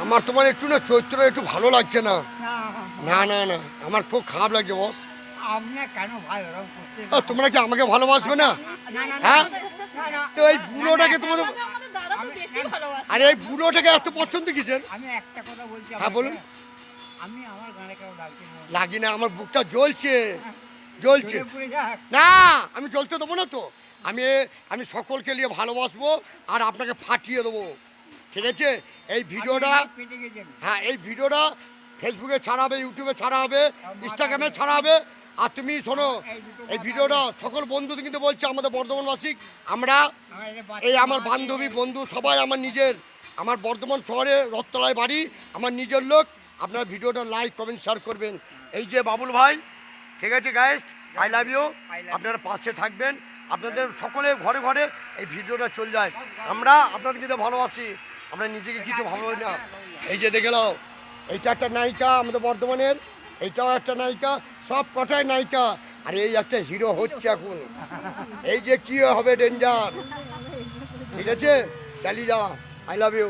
আমার তোমার একটু না চরিত্র একটু ভালো লাগছে না। না না না আমার খুব খারাপ লাগছে বস। তোমরা কি আমাকে ভালোবাসবে না? হ্যাঁ, তো এই বুড়োটাকে তোমাদের, আরে এই বুড়োটাকে এত পছন্দ কিসের? আমি একটা কথা বলছি, হ্যাঁ বলুন। আমি আমার গানে কেন লাগি না, আমার বুকটা জ্বলছে জ্বলছে। না আমি জ্বলতে দেবো না তো। আমি আমি সকলকে নিয়ে ভালোবাসবো আর আপনাকে ফাটিয়ে দেবো, ঠিক আছে? এই ভিডিওটা, হ্যাঁ এই ভিডিওটা ফেসবুকে ছাড়া হবে, ইউটিউবে ছাড়া হবে, ইনস্টাগ্রামে ছাড়া হবে। আর তুমি শোনো, এই ভিডিওটা সকল বন্ধুদের কিন্তু বলছে, আমাদের বর্ধমানবাসী, আমরা এই আমার বান্ধবী বন্ধু সবাই আমার নিজের, আমার বর্ধমান শহরে রথতলায় বাড়ি, আমার নিজের লোক। আপনার ভিডিওটা লাইক কমেন্ট শেয়ার করবেন। এই যে বাবুল ভাই, ঠিক আছে গাইস, আই লাভ ইউ। আপনারা পাশে থাকবেন, আপনাদের সকলে ঘরে ঘরে এই ভিডিওটা চলে যায়। আমরা আপনাদেরকে তো ভালোবাসি, আমরা নিজেকে কিছু ভালোবাসি না। এই যে দেখে নাও, এইটা একটা নায়িকা আমাদের বর্ধমানের, এইটাও একটা নায়িকা, সব কটাই নায়িকা। আর এই একটা হিরো হচ্ছে এখন, এই যে কি হবে ডেঞ্জার, ঠিক আছে? চালিয়ে যাওয়া। I love you.